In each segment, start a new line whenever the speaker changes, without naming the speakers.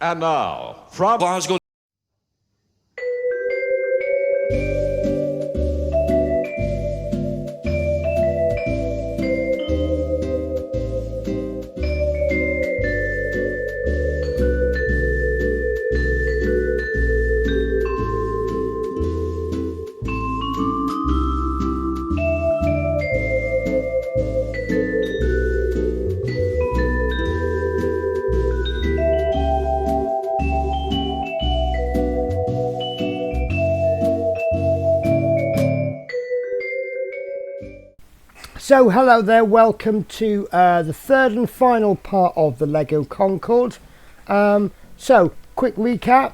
And now, from Glasgow.
So hello there, welcome to the third and final part of the Lego Concorde. So quick recap,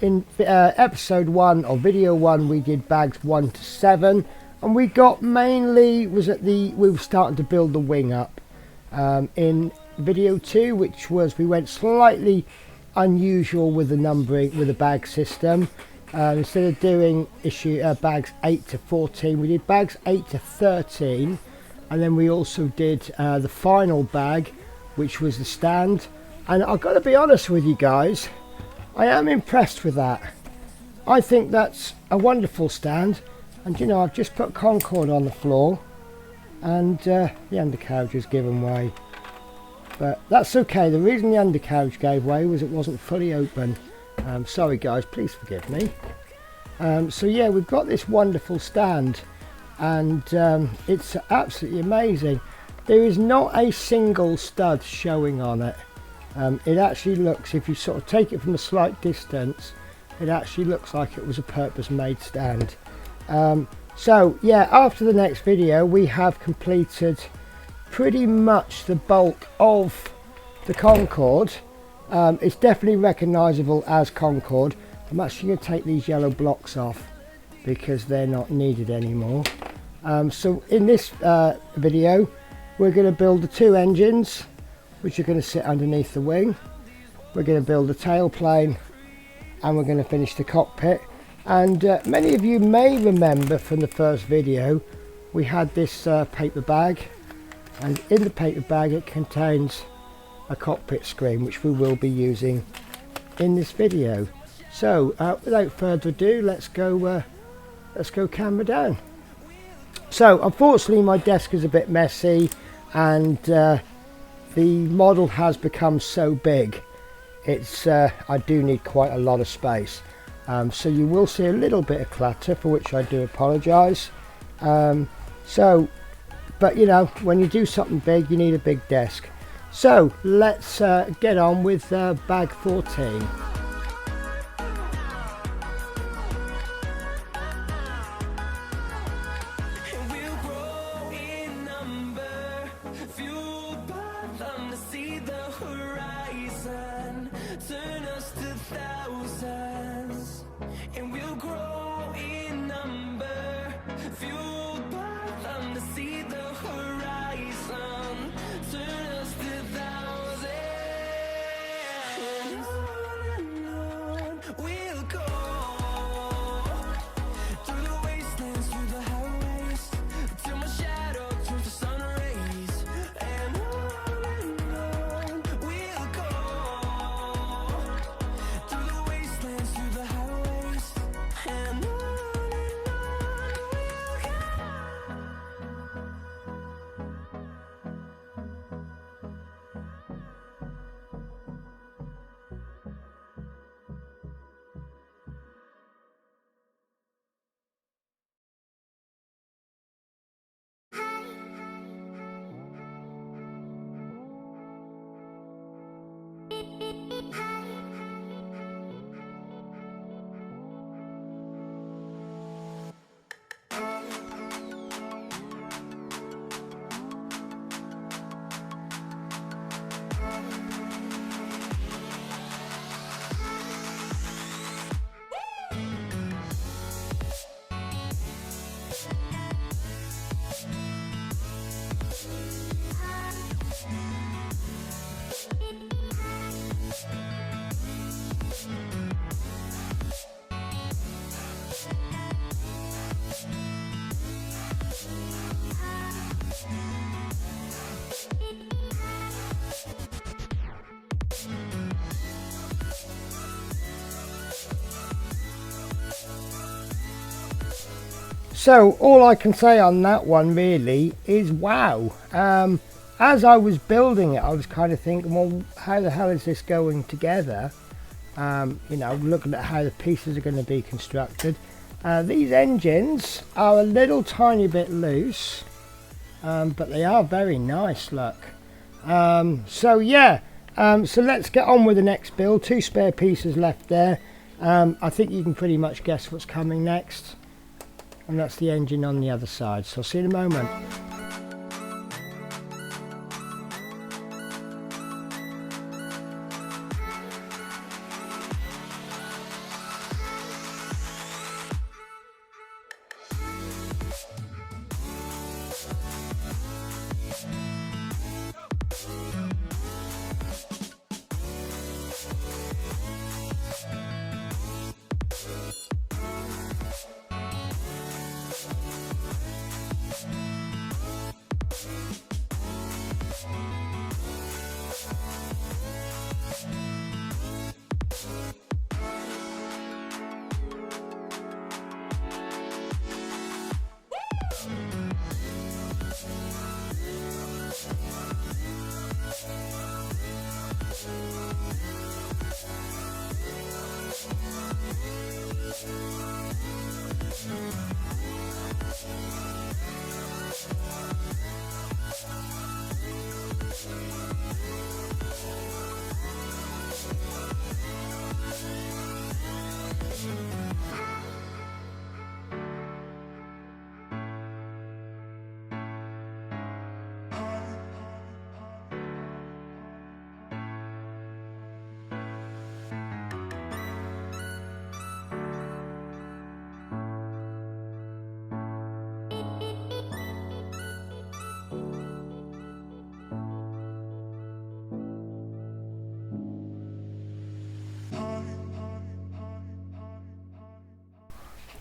in episode 1 or video 1 we did bags 1 to 7 and we got mainly, we were starting to build the wing up. In video 2, which was we went slightly unusual with the numbering with the bag system. Instead of doing bags 8 to 14, we did bags 8 to 13. And then we also did the final bag, which was the stand. And I've got to be honest with you guys, I am impressed with that. I think that's a wonderful stand. And you know, I've just put Concorde on the floor and the undercarriage has given way. But that's okay. The reason the undercarriage gave way was it wasn't fully open. Sorry guys, please forgive me. So yeah, we've got this wonderful stand. And it's absolutely amazing. There is not a single stud showing on it. It actually looks, if you sort of take it from a slight distance, it actually looks like it was a purpose made stand. So yeah, after the next video we have completed pretty much the bulk of the Concorde. It's definitely recognisable as Concorde. I'm actually going to take these yellow blocks off because they're not needed anymore. So in this video we're going to build the 2 engines which are going to sit underneath the wing. We're going to build the tailplane and we're going to finish the cockpit. And many of you may remember from the first video we had this paper bag, and in the paper bag it contains a cockpit screen which we will be using in this video. So without further ado, let's go camera down. So unfortunately my desk is a bit messy and the model has become so big, I do need quite a lot of space. So you will see a little bit of clutter, for which I do apologise. But you know, when you do something big you need a big desk. So let's get on with bag 14. So all I can say on that one really is wow. As I was building it, I was kind of thinking, well, how the hell is this going together? You know, looking at how the pieces are going to be constructed. These engines are a little tiny bit loose, but they are very nice, look. So yeah, so let's get on with the next build. 2 spare pieces left there. I think you can pretty much guess what's coming next, and that's the engine on the other side. So I'll see you in a moment.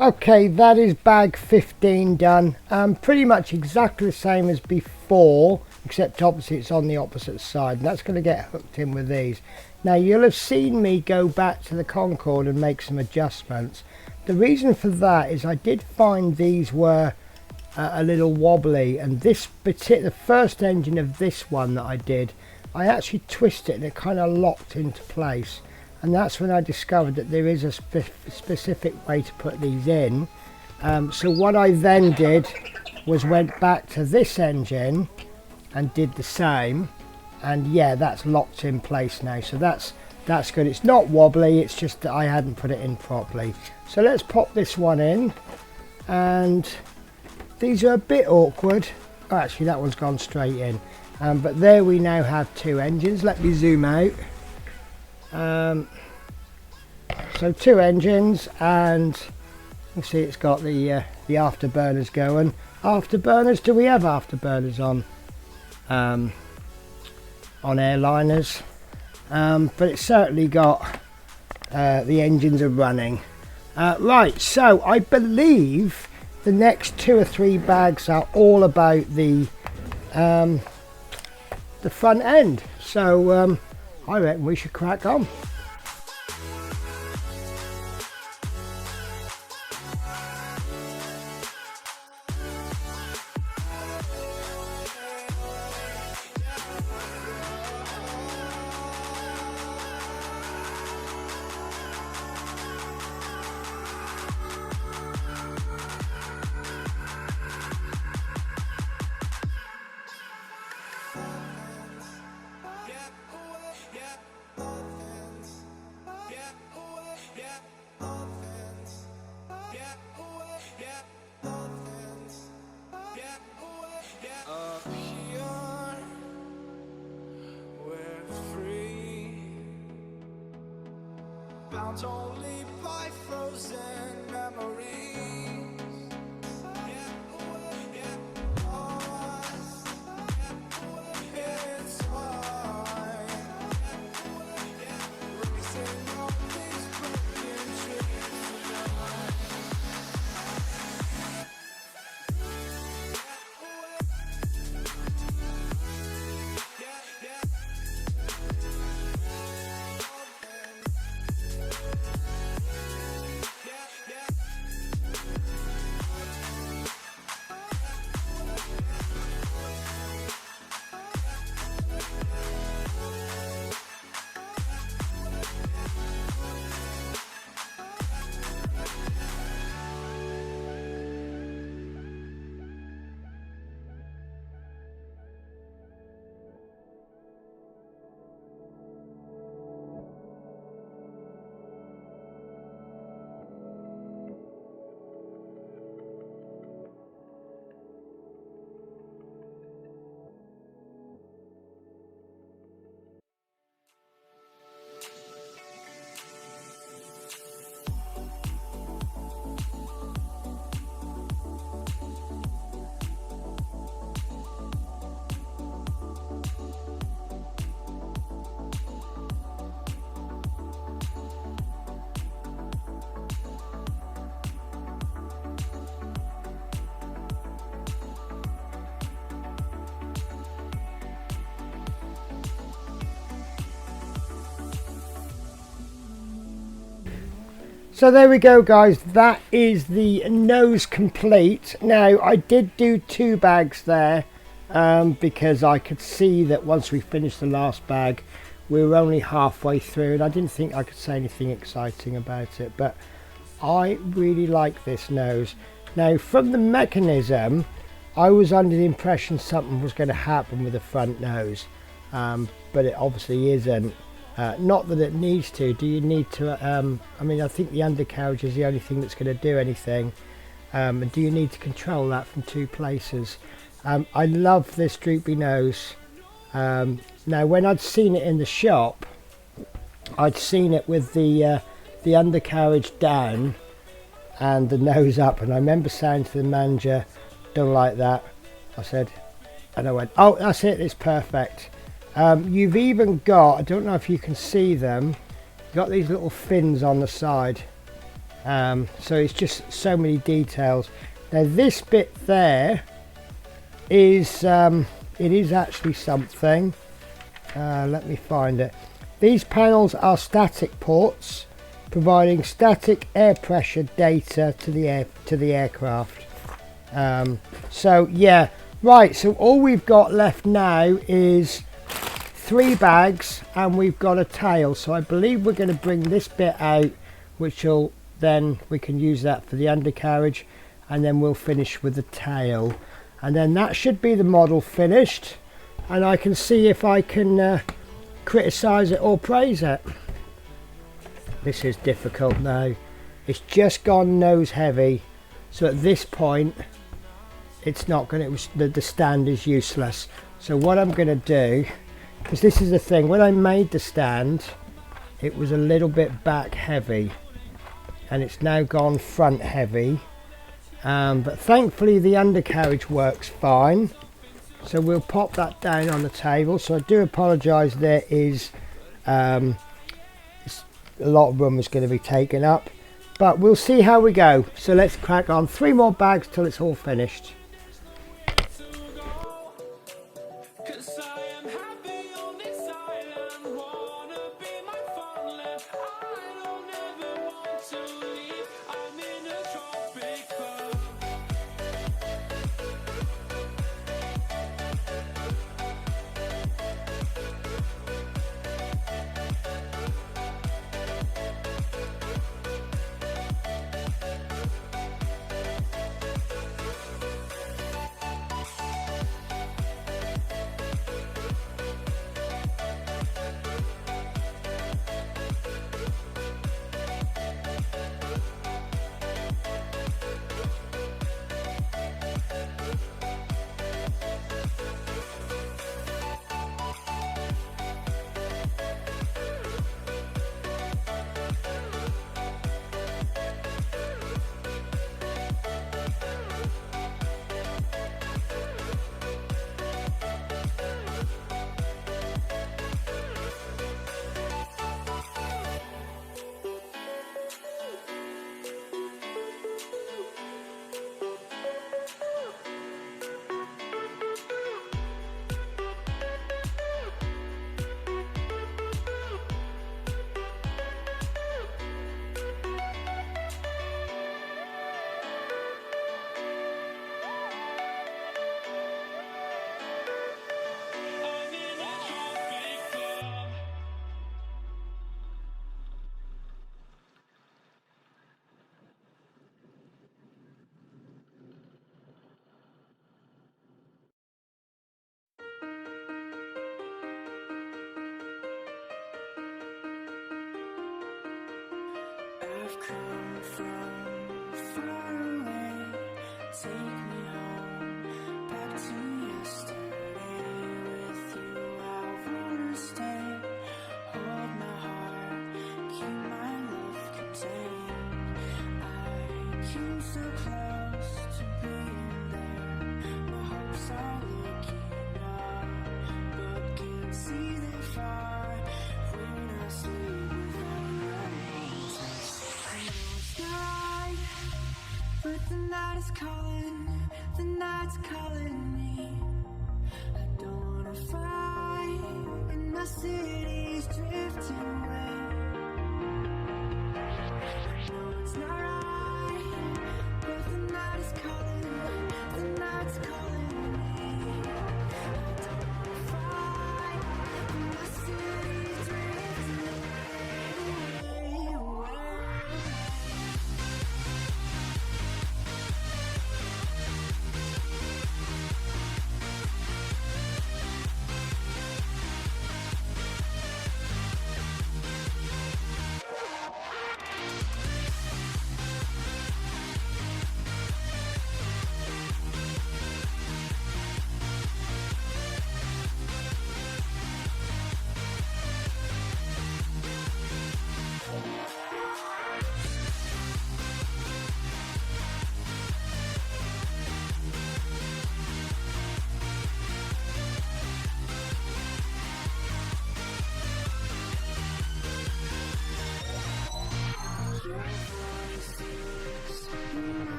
Okay, that is bag 15 done. Pretty much exactly the same as before, except obviously it's on the opposite side, and that's going to get hooked in with these. Now you'll have seen me go back to the Concorde and make some adjustments. The reason for that is I did find these were a little wobbly, and this particular first engine of this one that I did, I actually twisted it and it kind of locked into place. And that's when I discovered that there is a specific way to put these in. So what I then did was went back to this engine and did the same, and yeah, that's locked in place now, so that's good. It's not wobbly, it's just that I hadn't put it in properly. So let's pop this one in, and these are a bit awkward. Oh, actually that one's gone straight in, but there we now have 2 engines. Let me zoom out. So 2 engines, and you see it's got the afterburners going. Afterburners, do we have afterburners on airliners? But it's certainly got the engines are running. Right, so I believe the next 2 or 3 bags are all about the front end. So I reckon we should crack on.
Bound only by frozen memories. It's fine. Racing on these broken
So there we go, guys. That is the nose complete. Now, I did do 2 bags there because I could see that once we finished the last bag, we were only halfway through, and I didn't think I could say anything exciting about it, but I really like this nose. Now, from the mechanism, I was under the impression something was going to happen with the front nose, but it obviously isn't. Not that it needs to. Do you need to? I mean, I think the undercarriage is the only thing that's going to do anything. And do you need to control that from 2 places? I love this droopy nose. Now, when I'd seen it in the shop, I'd seen it with the undercarriage down and the nose up, and I remember saying to the manager, "Don't like that." I said, and I went, "Oh, that's it. It's perfect." You've even got, I don't know if you can see them, you've got these little fins on the side, so it's just so many details. Now this bit there is it is actually something. Let me find it. These panels are static ports providing static air pressure data to the aircraft. So yeah, right, so all we've got left now is 3 bags and we've got a tail, so I believe we're going to bring this bit out, which will then we can use that for the undercarriage, and then we'll finish with the tail, and then that should be the model finished, and I can see if I can criticize it or praise it. This is difficult now. It's just gone nose heavy, so at this point it's not going to, the stand is useless. So what I'm going to do, because this is the thing, when I made the stand it was a little bit back heavy and it's now gone front heavy, but thankfully the undercarriage works fine, so we'll pop that down on the table. So I do apologise, there is a lot of room is going to be taken up, but we'll see how we go. So let's crack on. 3 more bags till it's all finished.
Cause I am happy on this island, wanna be my farmland. I don't ever want to leave, I'm in a tropic club. I'm in a tropic club. I've come from far away. Take me home, back to yesterday. With you, I wanna stay. Hold my heart, keep my love contained. I came so close to being there. My hopes are looking up, but can't see that far. When I sleep without your sky, but the night is calling, the night's calling me. I don't wanna fight, and my city's drifting away. No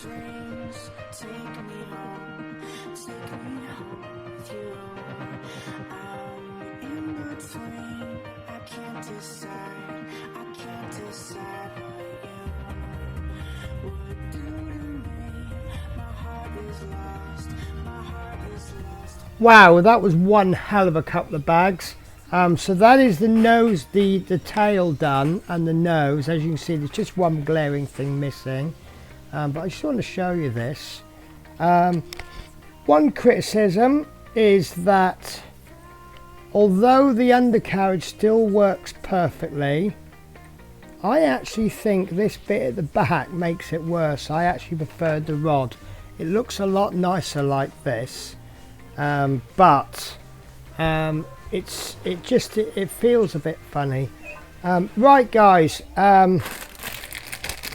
rings. Take me home with you. I'm in between. I can't decide what you would do to me. My heart is lost.
Wow, that was one hell of a couple of bags. So that is the nose, the tail done, and the nose. As you can see, there's just one glaring thing missing. But I just want to show you this. One criticism is that although the undercarriage still works perfectly, I actually think this bit at the back makes it worse. I actually preferred the rod. It looks a lot nicer like this, but it feels a bit funny. Right guys,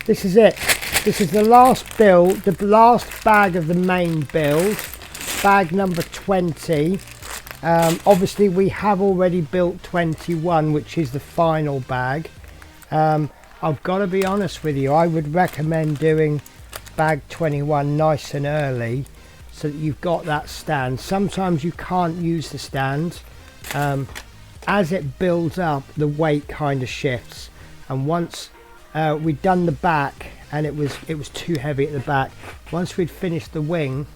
this is it. This is the last build, the last bag of the main build, bag number 20. Obviously we have already built 21, which is the final bag. I've got to be honest with you, I would recommend doing bag 21 nice and early so that you've got that stand. Sometimes you can't use the stand. As it builds up, the weight kind of shifts, and once we'd done the back and it was too heavy at the back, once we'd finished the wing,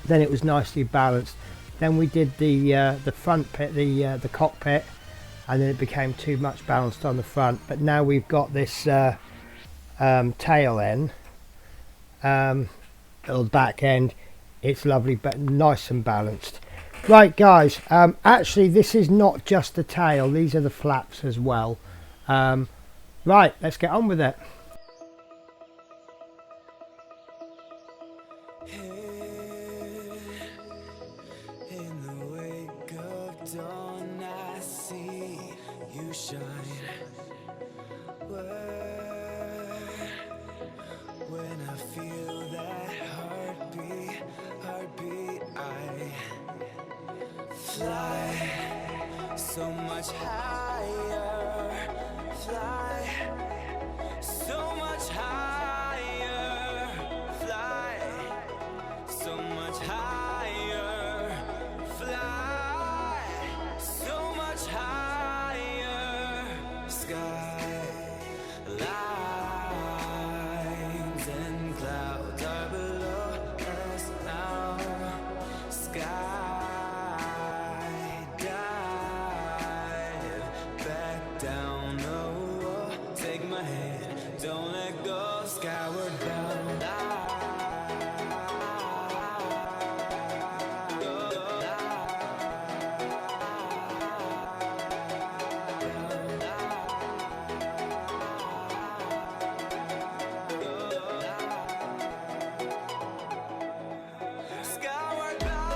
then it was nicely balanced. Then we did the front pit, the cockpit, and then it became too much balanced on the front. But now we've got this tail end, little back end. It's lovely, but nice and balanced. Right guys, actually this is not just the tail, these are the flaps as well. Right, let's get on with it.
In the wake of dawn, I see you shine. When I feel that heartbeat, I fly so much higher, fly so much higher, fly so much higher, fly so much higher. Sky lines and clouds are below us now. Sky dive back down. Oh, take my hand, don't let go. Skyward bound. Skyward bound.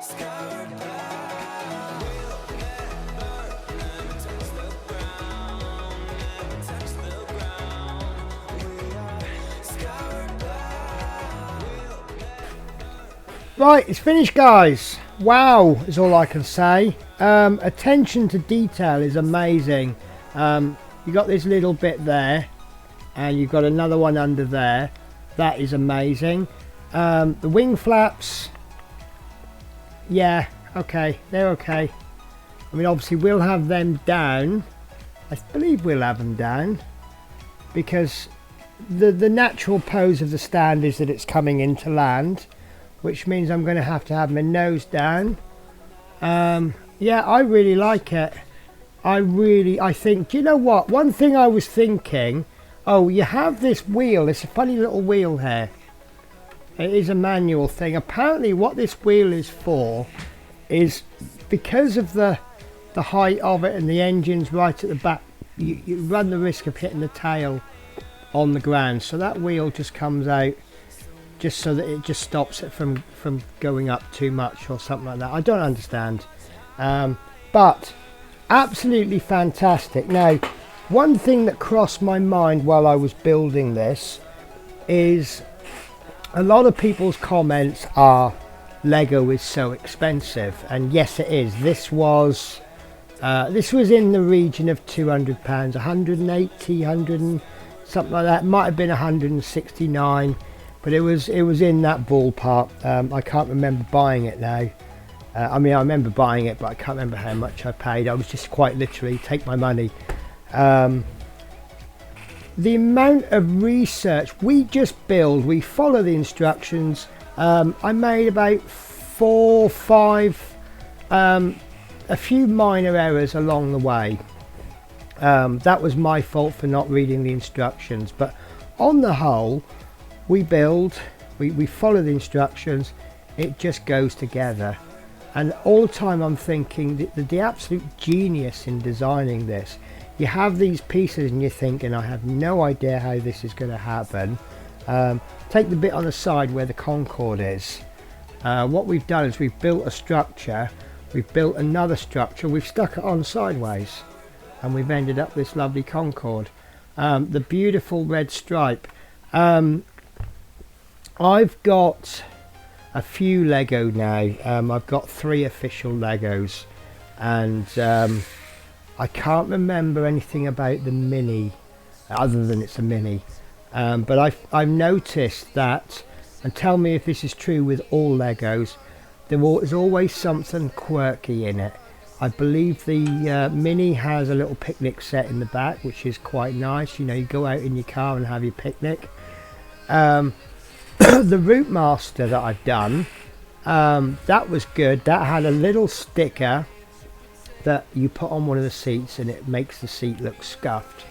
Skyward bound. We'll never touch the ground, never touch the ground. We are skyward bound.
Right, it's finished guys. Wow is all I can say. Attention to detail is amazing. You got this little bit there, and you've got another one under there. That is amazing. The wing flaps, yeah, okay, they're okay. I mean, obviously we'll have them down. I believe we'll have them down because the natural pose of the stand is that it's coming into land, which means I'm going to have my nose down. Yeah, I really like it. I think, do you know what? One thing I was thinking, oh, you have this wheel. It's a funny little wheel here. It is a manual thing. Apparently what this wheel is for is because of the height of it and the engine's right at the back you run the risk of hitting the tail on the ground. So that wheel just comes out just so that it just stops it from going up too much or something like that. I don't understand, but absolutely fantastic. Now, one thing that crossed my mind while I was building this is a lot of people's comments are Lego is so expensive, and yes it is. This was in the region of £200, 180, 100 and something like that. It might have been 169, but it was in that ballpark. I can't remember buying it now. I mean, I remember buying it, but I can't remember how much I paid. I was just quite literally, take my money. The amount of research we just build, we follow the instructions. I made about 4 or 5, a few minor errors along the way. That was my fault for not reading the instructions, but on the whole, we build, we follow the instructions, it just goes together. And all the time I'm thinking the absolute genius in designing this. You have these pieces and you're thinking, I have no idea how this is going to happen. Take the bit on the side where the Concorde is. What we've done is we've built a structure, we've built another structure, we've stuck it on sideways, and we've ended up this lovely Concorde. The beautiful red stripe. I've got a few Lego now. I've got 3 official Legos, and I can't remember anything about the Mini other than it's a Mini, but I've noticed that, and tell me if this is true with all Legos, there's always something quirky in it. I believe the Mini has a little picnic set in the back, which is quite nice. You know, you go out in your car and have your picnic. The Route Master that I've done, that was good. That had a little sticker that you put on one of the seats and it makes the seat look scuffed.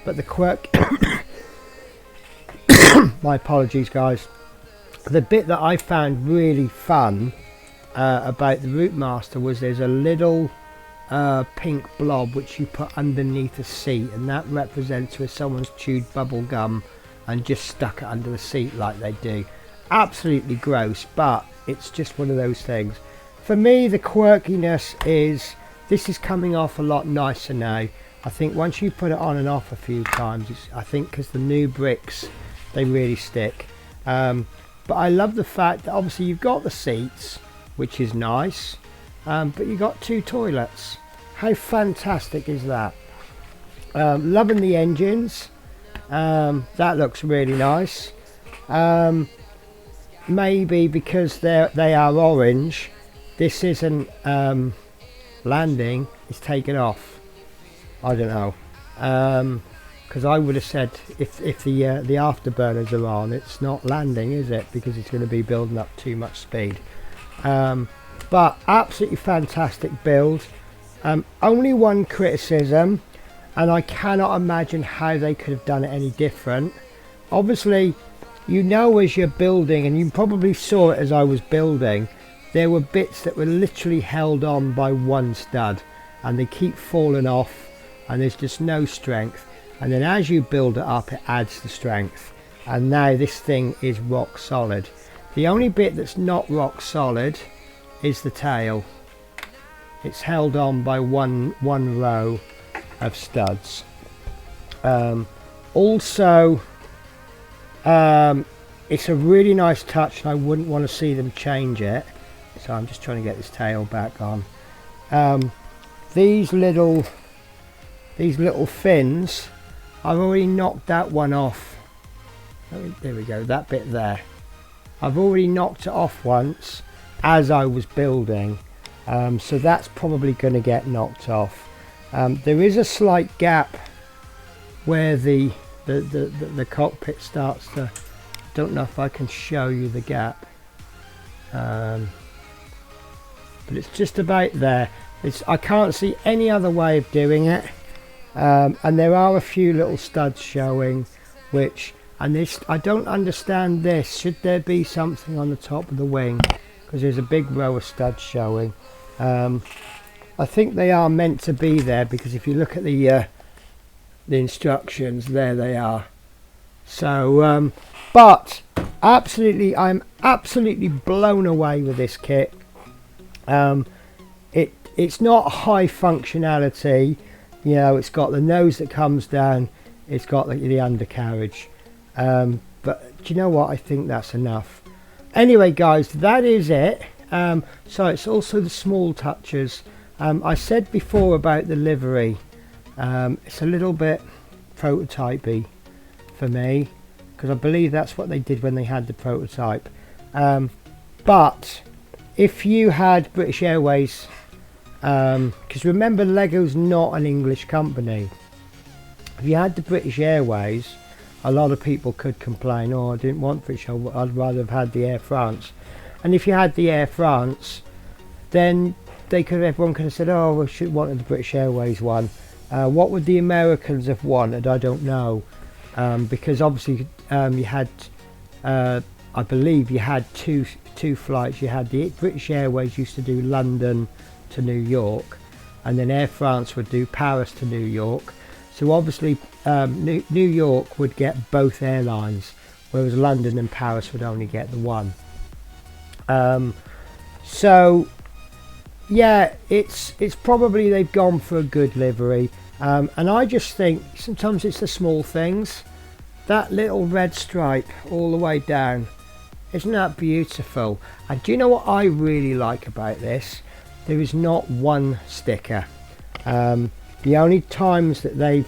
But the quirk, my apologies guys, the bit that I found really fun about the Route Master was there's a little pink blob which you put underneath the seat, and that represents where someone's chewed bubble gum and just stuck it under the seat like they do. Absolutely gross, but it's just one of those things. For me, the quirkiness is this is coming off a lot nicer now. I think once you put it on and off a few times, I think because the new bricks, they really stick. But I love the fact that obviously you've got the seats, which is nice, but you've got 2 toilets. How fantastic is that? Loving the engines. That looks really nice. Maybe because they are orange, this isn't landing, it's taken off. I don't know, because I would have said if the afterburners are on, it's not landing, is it? Because it's going to be building up too much speed. But absolutely fantastic build. Only one criticism, and I cannot imagine how they could have done it any different. Obviously, you know, as you're building, and you probably saw it as I was building, there were bits that were literally held on by one stud, and they keep falling off, and there's just no strength. And then as you build it up, it adds the strength, and now this thing is rock solid. The only bit that's not rock solid is the tail. It's held on by one row of studs. Also, it's a really nice touch, and I wouldn't want to see them change it. So I'm just trying to get this tail back on. These little fins, I've already knocked that one off. There we go, that bit there. I've already knocked it off once as I was building, so that's probably going to get knocked off. There is a slight gap where the cockpit starts to, don't know if I can show you the gap, but it's just about there. I can't see any other way of doing it, and there are a few little studs showing, which, and this, I don't understand this. Should there be something on the top of the wing? Because there's a big row of studs showing. I think they are meant to be there, because if you look at the the instructions. There they are. So but I'm absolutely blown away with this kit. It's not high functionality, you know. It's got the nose that comes down, it's got the undercarriage, but do you know what, I think that's enough. Anyway guys, that is it. So it's also the small touches. I said before about the livery, it's a little bit prototypey for me, because I believe that's what they did when they had the prototype. But if you had British Airways, because remember, Lego's not an English company. If you had the British Airways, a lot of people could complain, oh, I didn't want British, I'd rather have had the Air France. And if you had the Air France, then everyone could have said, oh, we should wanted the British Airways one. What would the Americans have wanted? I don't know, because obviously you had, I believe you had two flights. You had the British Airways used to do London to New York, and then Air France would do Paris to New York. So obviously New York would get both airlines, whereas London and Paris would only get the one. So yeah, it's probably they've gone for a good livery, and I just think sometimes it's the small things. That little red stripe all the way down, isn't that beautiful? And do you know what I really like about this? There is not one sticker. The only times that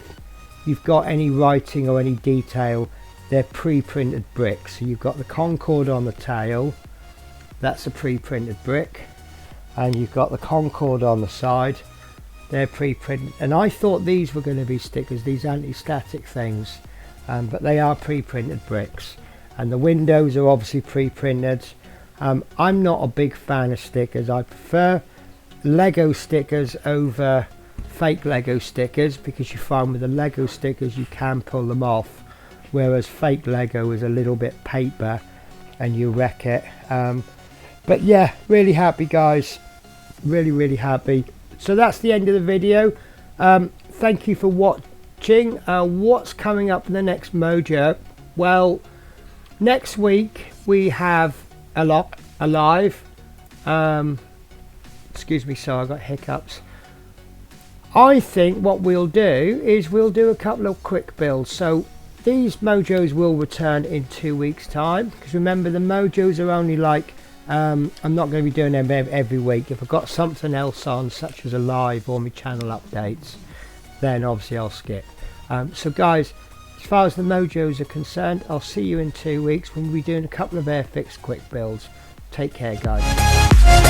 you've got any writing or any detail, they're pre-printed bricks. So you've got the Concorde on the tail, that's a pre-printed brick, and you've got the Concorde on the side, they're pre-printed. And I thought these were going to be stickers, these anti-static things, but they are pre-printed bricks. And the windows are obviously pre-printed. I'm not a big fan of stickers. I prefer Lego stickers over fake Lego stickers, because you find with the Lego stickers you can pull them off, whereas fake Lego is a little bit paper and you wreck it. But yeah, really happy guys, really happy. So that's the end of the video. Thank you for watching. What's coming up in the next Mojo? Well, next week we have a lot alive. Excuse me, so I got hiccups. I think what we'll do is we'll do a couple of quick builds. So these Mojos will return in 2 weeks time, because remember, the Mojos are only like, I'm not going to be doing them every week. If I've got something else on, such as a live or my channel updates, then obviously I'll skip. So guys, as far as the Mojos are concerned, I'll see you in 2 weeks when we'll be doing a couple of Airfix quick builds. Take care guys.